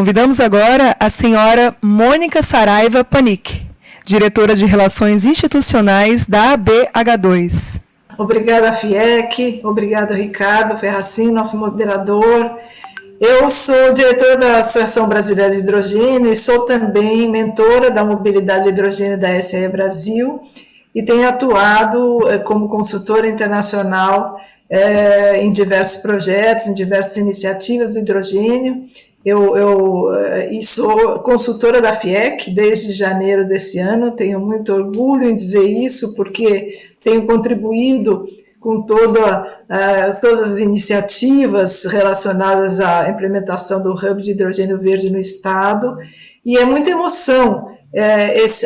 Convidamos agora a senhora Mônica Saraiva Panic, diretora de Relações Institucionais da ABH2. Obrigada, FIEC, obrigado, Ricardo Ferracin, nosso moderador. Eu sou diretora da Associação Brasileira de Hidrogênio e sou também mentora da mobilidade de hidrogênio da SE Brasil e tenho atuado como consultora internacional em diversos projetos, em diversas iniciativas do hidrogênio. E sou consultora da FIEC desde janeiro desse ano, tenho muito orgulho em dizer isso, porque tenho contribuído com todas as iniciativas relacionadas à implementação do Hub de Hidrogênio Verde no Estado, e é muita emoção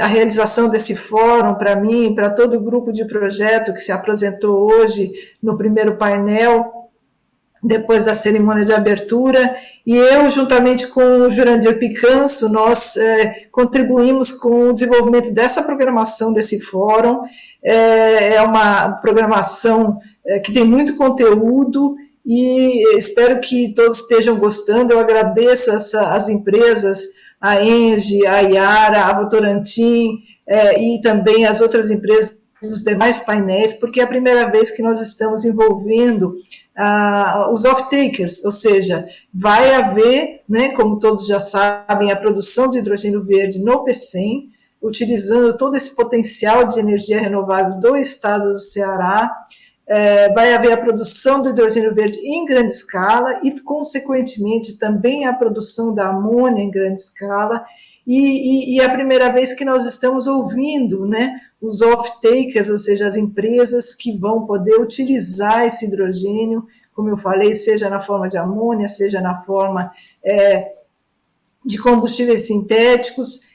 a realização desse fórum para mim, para todo o grupo de projeto que se apresentou hoje no primeiro painel, depois da cerimônia de abertura, e eu, juntamente com o Jurandir Picanso, nós contribuímos com o desenvolvimento dessa programação desse fórum. É uma programação que tem muito conteúdo e espero que todos estejam gostando. Eu agradeço as empresas, a Engie, a Yara, a Votorantim e também as outras empresas dos demais painéis, porque é a primeira vez que nós estamos envolvendo os off-takers, ou seja, vai haver, né, como todos já sabem, a produção de hidrogênio verde no PCEM, utilizando todo esse potencial de energia renovável do estado do Ceará. Vai haver a produção do hidrogênio verde em grande escala e, consequentemente, também a produção da amônia em grande escala. E é a primeira vez que nós estamos ouvindo, né, os off-takers, ou seja, as empresas que vão poder utilizar esse hidrogênio, como eu falei, seja na forma de amônia, seja na forma de combustíveis sintéticos.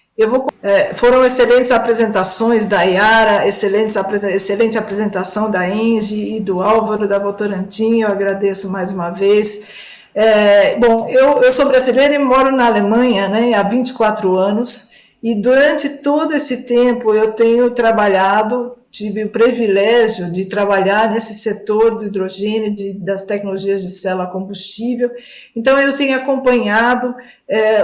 Foram excelentes apresentações da Yara, excelente apresentação da Engie e do Álvaro da Votorantim, eu agradeço mais uma vez. Bom, eu sou brasileira e moro na Alemanha, né, há 24 anos, e durante todo esse tempo eu tenho tive o privilégio de trabalhar nesse setor do hidrogênio, das tecnologias de célula combustível. Então, eu tenho acompanhado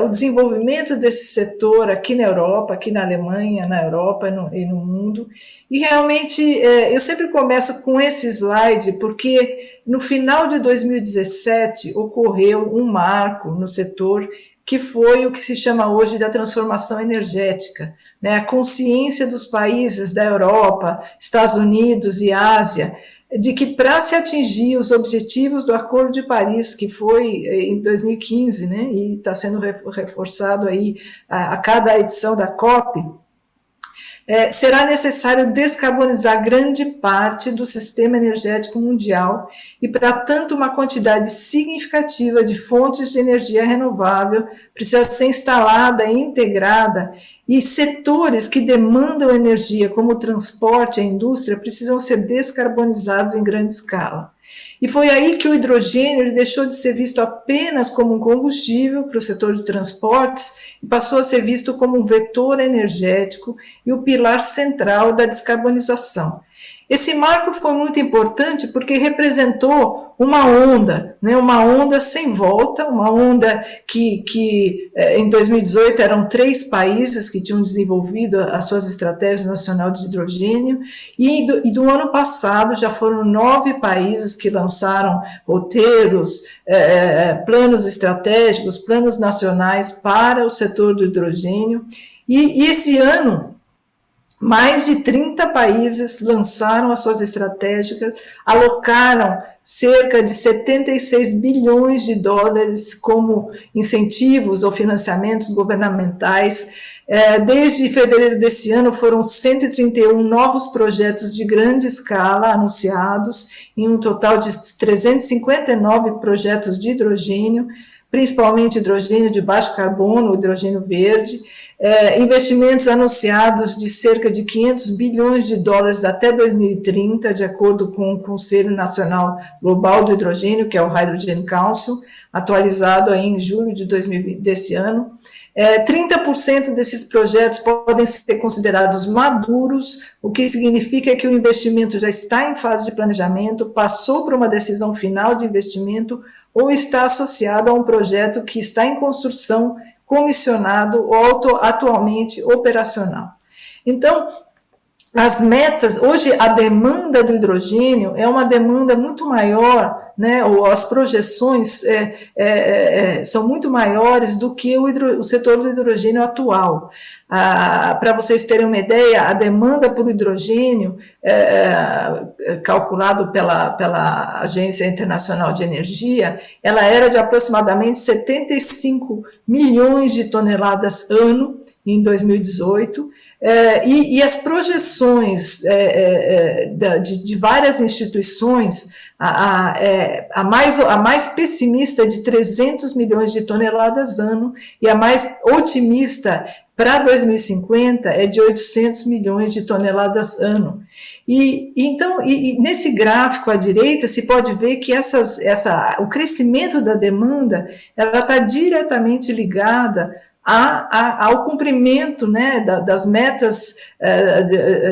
o desenvolvimento desse setor aqui na Europa, aqui na Alemanha, na Europa e no mundo. E, realmente, eu sempre começo com esse slide, porque no final de 2017 ocorreu um marco no setor que foi o que se chama hoje da transformação energética, né? A consciência dos países da Europa, Estados Unidos e Ásia, de que para se atingir os objetivos do Acordo de Paris, que foi em 2015, né, e está sendo reforçado aí a cada edição da COP, será necessário descarbonizar grande parte do sistema energético mundial e, para tanto, uma quantidade significativa de fontes de energia renovável precisa ser instalada e integrada, e setores que demandam energia, como o transporte e a indústria, precisam ser descarbonizados em grande escala. E foi aí que o hidrogênio ele deixou de ser visto apenas como um combustível para o setor de transportes e passou a ser visto como um vetor energético e o pilar central da descarbonização. Esse marco foi muito importante porque representou uma onda, né, uma onda sem volta, uma onda que em 2018 eram 3 países que tinham desenvolvido as suas estratégias nacionais de hidrogênio, e do ano passado já foram 9 países que lançaram roteiros, planos estratégicos, planos nacionais para o setor do hidrogênio, e esse ano mais de 30 países lançaram as suas estratégias, alocaram cerca de 76 bilhões de dólares como incentivos ou financiamentos governamentais. Desde fevereiro desse ano, foram 131 novos projetos de grande escala anunciados, em um total de 359 projetos de hidrogênio, principalmente hidrogênio de baixo carbono, hidrogênio verde, investimentos anunciados de cerca de 500 bilhões de dólares até 2030, de acordo com o Conselho Nacional Global do Hidrogênio, que é o Hydrogen Council, atualizado aí em julho de 2020, desse ano. 30% desses projetos podem ser considerados maduros, o que significa que o investimento já está em fase de planejamento, passou para uma decisão final de investimento ou está associado a um projeto que está em construção, comissionado ou atualmente operacional. Então, as metas, hoje a demanda do hidrogênio é uma demanda muito maior, né, ou as projeções são muito maiores do que o setor do hidrogênio atual. Para vocês terem uma ideia, a demanda por hidrogênio, calculado pela Agência Internacional de Energia, ela era de aproximadamente 75 milhões de toneladas ano em 2018, e as projeções de várias instituições, a mais pessimista é de 300 milhões de toneladas ano, e a mais otimista para 2050 é de 800 milhões de toneladas ano. Então, nesse gráfico à direita, se pode ver que o crescimento da demanda ela está diretamente ligada ao cumprimento, né, das metas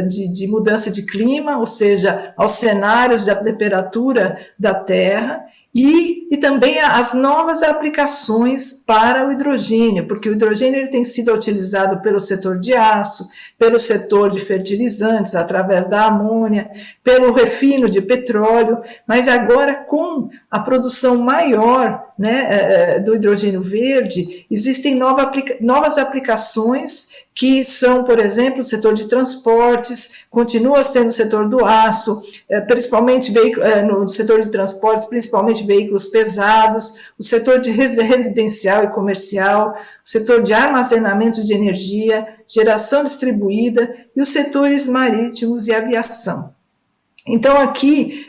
de mudança de clima, ou seja, aos cenários da temperatura da Terra, e também as novas aplicações para o hidrogênio, porque o hidrogênio ele tem sido utilizado pelo setor de aço, pelo setor de fertilizantes, através da amônia, pelo refino de petróleo, mas agora com a produção maior, né, do hidrogênio verde, existem novas aplicações que são, por exemplo, o setor de transportes, continua sendo o setor do aço, principalmente no setor de transportes, principalmente veículos pesados, o setor de residencial e comercial, o setor de armazenamento de energia, geração distribuída e os setores marítimos e aviação. Então, aqui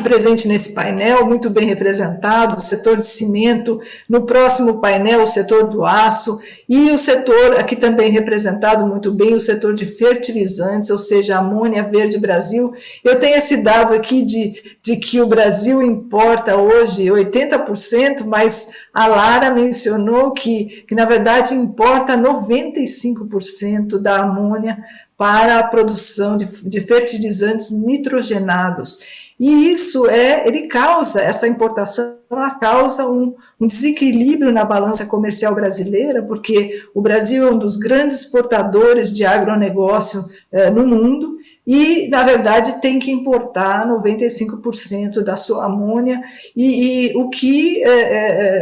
presente nesse painel, muito bem representado, o setor de cimento, no próximo painel, o setor do aço, e o setor, aqui também representado muito bem, o setor de fertilizantes, ou seja, Amônia Verde Brasil. Eu tenho esse dado aqui de que o Brasil importa hoje 80%, mas a Lara mencionou que na verdade, importa 95% da amônia para a produção de fertilizantes nitrogenados. E isso essa importação causa um desequilíbrio na balança comercial brasileira, porque o Brasil é um dos grandes exportadores de agronegócio no mundo, e, na verdade, tem que importar 95% da sua amônia, o que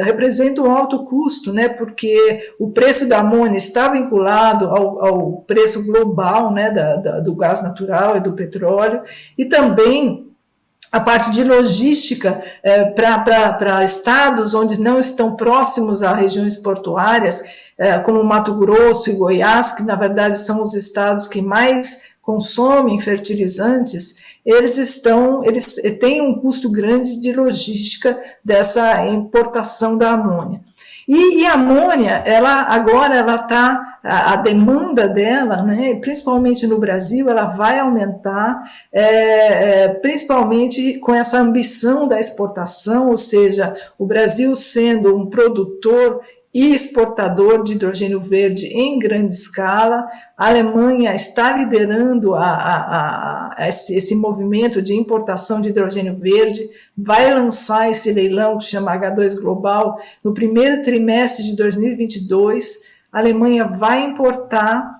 representa um alto custo, né, porque o preço da amônia está vinculado ao preço global, né, do gás natural e do petróleo, e também a parte de logística para estados onde não estão próximos a regiões portuárias, como Mato Grosso e Goiás, que, na verdade, são os estados que mais consomem fertilizantes, eles têm um custo grande de logística dessa importação da amônia. E a amônia, a demanda dela, né, principalmente no Brasil, ela vai aumentar, principalmente com essa ambição da exportação, ou seja, o Brasil sendo um produtor e exportador de hidrogênio verde em grande escala. A Alemanha está liderando esse movimento de importação de hidrogênio verde, vai lançar esse leilão que chama H2 Global no primeiro trimestre de 2022. A Alemanha vai importar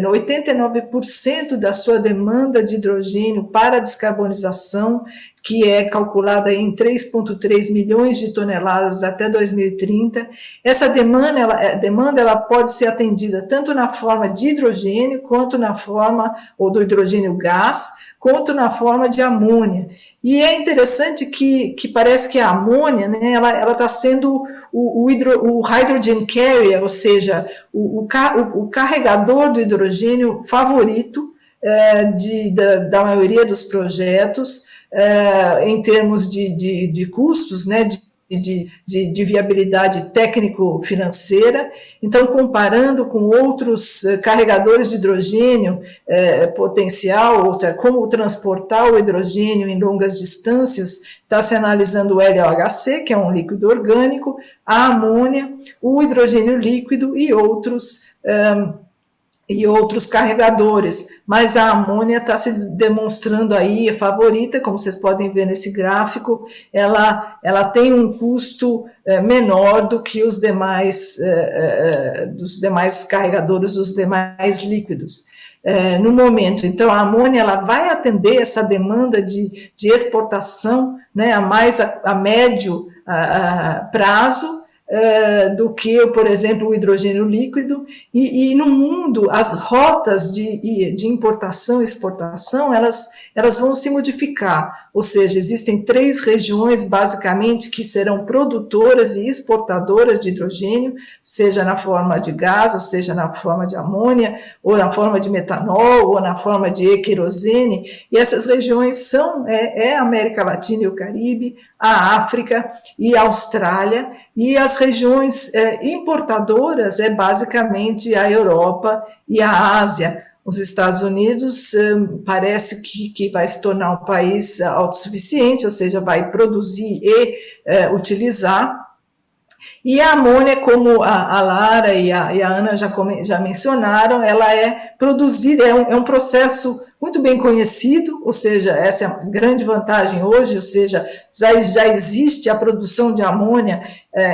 89% da sua demanda de hidrogênio para a descarbonização, que é calculada em 3,3 milhões de toneladas até 2030. Essa demanda ela pode ser atendida tanto na forma de hidrogênio, quanto na forma ou do hidrogênio gás, quanto na forma de amônia. E é interessante que parece que a amônia, né, ela está sendo o hydrogen carrier, ou seja, o carregador do hidrogênio favorito da maioria dos projetos, em termos de custos, né, de viabilidade técnico-financeira. Então, comparando com outros carregadores de hidrogênio potencial, ou seja, como transportar o hidrogênio em longas distâncias, está se analisando o LOHC, que é um líquido orgânico, a amônia, o hidrogênio líquido e outros carregadores, mas a amônia está se demonstrando aí a favorita, como vocês podem ver nesse gráfico, ela tem um custo menor do que os demais, dos demais carregadores, dos demais líquidos. No momento, então, a amônia ela vai atender essa demanda de exportação, né, a médio prazo, do que, por exemplo, o hidrogênio líquido, e no mundo as rotas de importação e exportação, elas vão se modificar, ou seja, existem 3 regiões, basicamente, que serão produtoras e exportadoras de hidrogênio, seja na forma de gás, ou seja, na forma de amônia, ou na forma de metanol, ou na forma de querosene, e essas regiões são a América Latina e o Caribe, a África e a Austrália, e as regiões importadoras basicamente a Europa e a Ásia. Os Estados Unidos parece que vai se tornar um país autossuficiente, ou seja, vai produzir e utilizar. E a amônia, como a Lara e a Ana já mencionaram, ela é produzida, é um processo muito bem conhecido, ou seja, essa é a grande vantagem hoje, ou seja, já existe a produção de amônia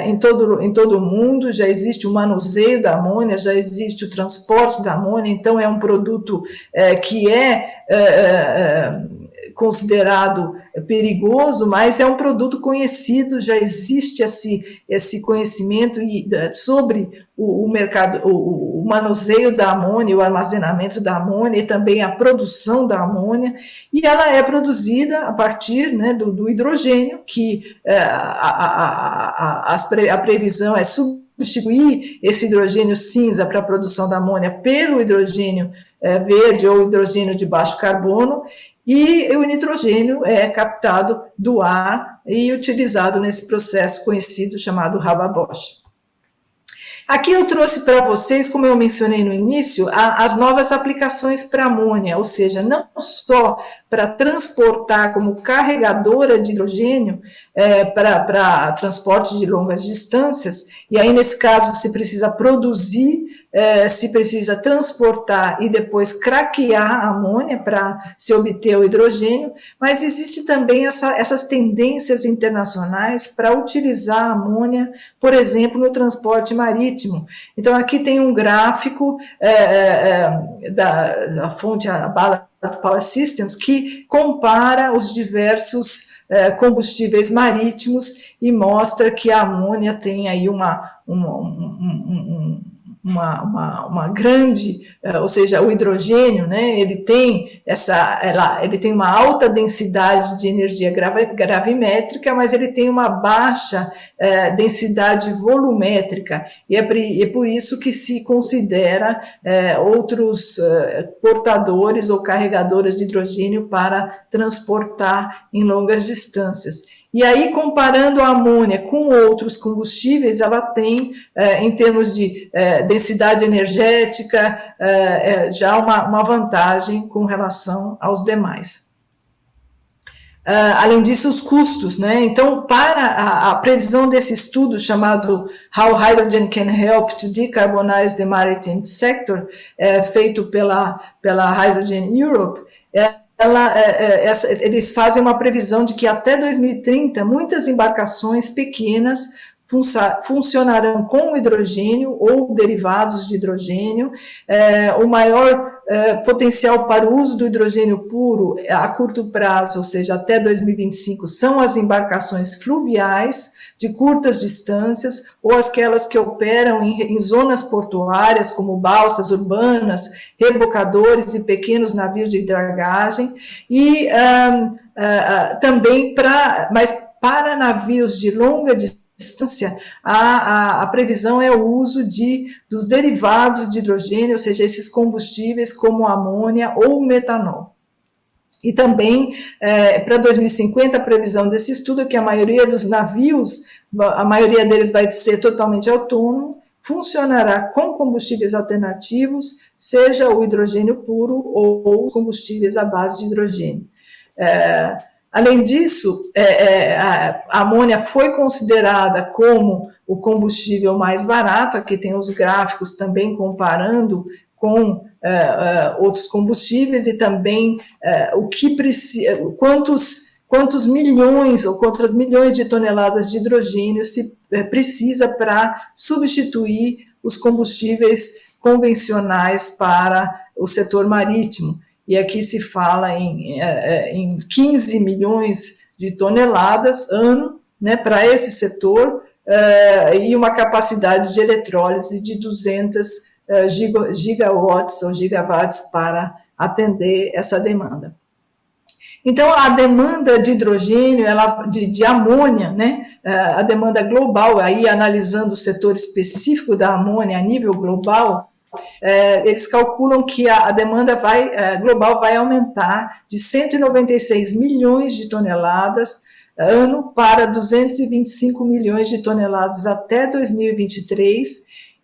em todo o mundo, já existe o manuseio da amônia, já existe o transporte da amônia, então é um produto que considerado perigoso, mas é um produto conhecido, já existe esse conhecimento sobre o mercado, o manuseio da amônia, o armazenamento da amônia e também a produção da amônia, e ela é produzida a partir, né, do hidrogênio, que a previsão é substituir esse hidrogênio cinza para a produção da amônia pelo hidrogênio verde ou hidrogênio de baixo carbono, e o nitrogênio é captado do ar e utilizado nesse processo conhecido chamado Haber-Bosch. Aqui eu trouxe para vocês, como eu mencionei no início, as novas aplicações para amônia, ou seja, não só para transportar como carregadora de hidrogênio para transporte de longas distâncias, e aí nesse caso se precisa produzir, se precisa transportar e depois craquear a amônia para se obter o hidrogênio, mas existe também essas tendências internacionais para utilizar a amônia, por exemplo, no transporte marítimo. Então, aqui tem um gráfico da fonte Ballard Power Systems que compara os diversos combustíveis marítimos e mostra que a amônia tem aí uma grande, ou seja, o hidrogênio, né, ele tem uma alta densidade de energia gravimétrica, mas ele tem uma baixa densidade volumétrica, e é por isso que se considera outros portadores ou carregadores de hidrogênio para transportar em longas distâncias. E aí, comparando a amônia com outros combustíveis, ela tem, em termos de densidade energética, já uma vantagem com relação aos demais. Além disso, os custos, né? Então, para a previsão desse estudo chamado How Hydrogen Can Help to Decarbonize the Maritime Sector, feito pela Hydrogen Europe, eles fazem uma previsão de que até 2030 muitas embarcações pequenas funcionarão com hidrogênio ou derivados de hidrogênio. O maior potencial para o uso do hidrogênio puro a curto prazo, ou seja, até 2025, são as embarcações fluviais de curtas distâncias ou aquelas que operam em zonas portuárias, como balsas urbanas, rebocadores e pequenos navios de dragagem, e também para navios de longa distância, a previsão é o uso dos derivados de hidrogênio, ou seja, esses combustíveis como amônia ou metanol. E também, para 2050, a previsão desse estudo é que a maioria dos navios, a maioria deles vai ser totalmente autônomo, funcionará com combustíveis alternativos, seja o hidrogênio puro ou os combustíveis à base de hidrogênio. Além disso, a amônia foi considerada como o combustível mais barato. Aqui tem os gráficos também comparando com outros combustíveis e também o que precisa, quantos milhões ou quantas milhões de toneladas de hidrogênio se precisa para substituir os combustíveis convencionais para o setor marítimo. E aqui se fala em 15 milhões de toneladas ano, né, para esse setor, e uma capacidade de eletrólise de 200 gigawatts ou gigawatts para atender essa demanda. Então, a demanda de hidrogênio, de amônia, né, a demanda global, aí analisando o setor específico da amônia a nível global, eles calculam que a demanda global vai aumentar de 196 milhões de toneladas ano para 225 milhões de toneladas até 2023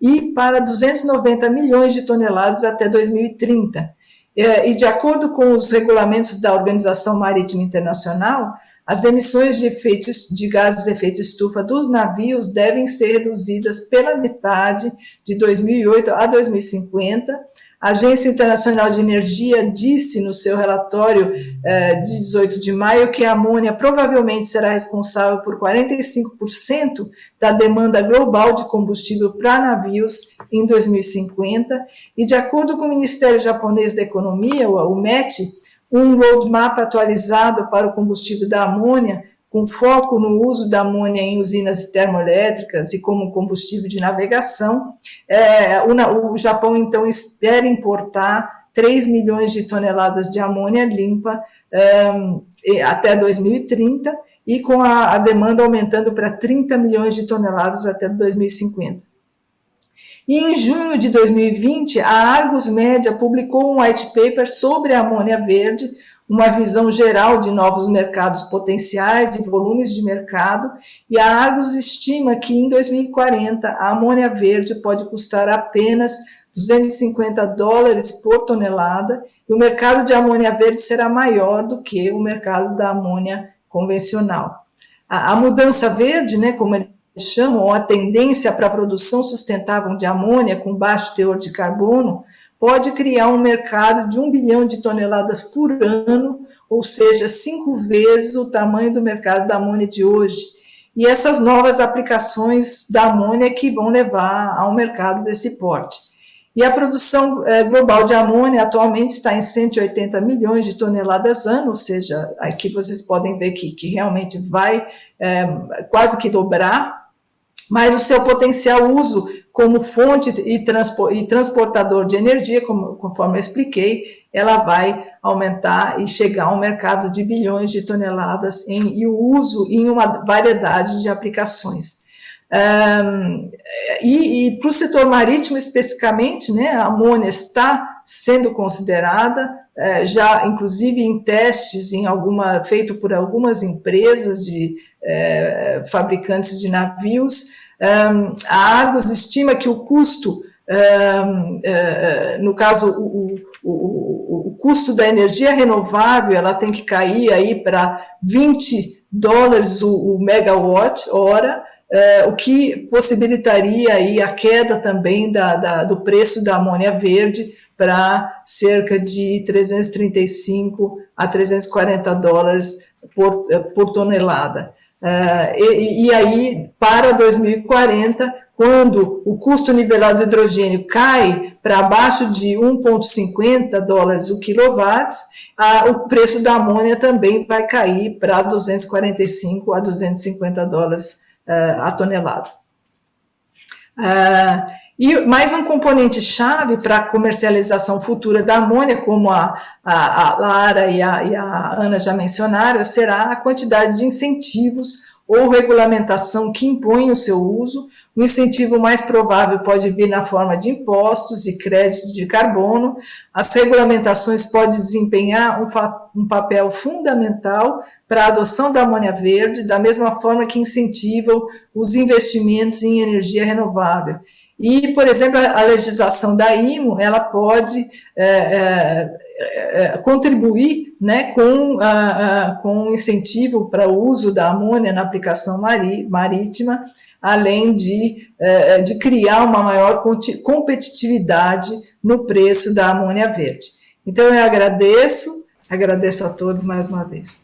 e para 290 milhões de toneladas até 2030. E de acordo com os regulamentos da Organização Marítima Internacional, as emissões de gases de efeito estufa dos navios devem ser reduzidas pela metade de 2008 a 2050. A Agência Internacional de Energia disse no seu relatório de 18 de maio que a amônia provavelmente será responsável por 45% da demanda global de combustível para navios em 2050. E, de acordo com o Ministério Japonês da Economia, o MET, um roadmap atualizado para o combustível da amônia, com foco no uso da amônia em usinas termoelétricas e como combustível de navegação, o Japão, então, espera importar 3 milhões de toneladas de amônia limpa até 2030, e com a demanda aumentando para 30 milhões de toneladas até 2050. E em junho de 2020, a Argus Media publicou um white paper sobre a amônia verde, uma visão geral de novos mercados potenciais e volumes de mercado, e a Argus estima que em 2040 a amônia verde pode custar apenas $250 por tonelada, e o mercado de amônia verde será maior do que o mercado da amônia convencional. A mudança verde, né, como eles chamam, ou a tendência para a produção sustentável de amônia com baixo teor de carbono, pode criar um mercado de 1 bilhão de toneladas por ano, ou seja, 5 vezes o tamanho do mercado da amônia de hoje. E essas novas aplicações da amônia que vão levar ao mercado desse porte. E a produção global de amônia atualmente está em 180 milhões de toneladas ano, ou seja, aqui vocês podem ver que realmente vai quase que dobrar, mas o seu potencial uso como fonte e transportador de energia, conforme eu expliquei, ela vai aumentar e chegar a um mercado de bilhões de toneladas e o uso em uma variedade de aplicações. E para o setor marítimo especificamente, né, a amônia está sendo considerada, já inclusive em testes feito por algumas empresas de fabricantes de navios. A Argus estima que o custo, no caso, o custo da energia renovável, ela tem que cair aí para $20 o megawatt-hora, o que possibilitaria aí a queda também do preço da amônia verde para cerca de $335 a $340 por tonelada. E aí, para 2040, quando o custo nivelado de hidrogênio cai para abaixo de $1,50 o quilowatt, o preço da amônia também vai cair para $245 a $250 a tonelada. E mais um componente chave para a comercialização futura da amônia, como a Lara e a Ana já mencionaram, será a quantidade de incentivos ou regulamentação que impõe o seu uso. O incentivo mais provável pode vir na forma de impostos e créditos de carbono. As regulamentações podem desempenhar um papel fundamental para a adoção da amônia verde, da mesma forma que incentivam os investimentos em energia renovável. E, por exemplo, a legislação da IMO, ela pode contribuir né, com incentivo para o uso da amônia na aplicação marítima, além de criar uma maior competitividade no preço da amônia verde. Então, eu agradeço a todos mais uma vez.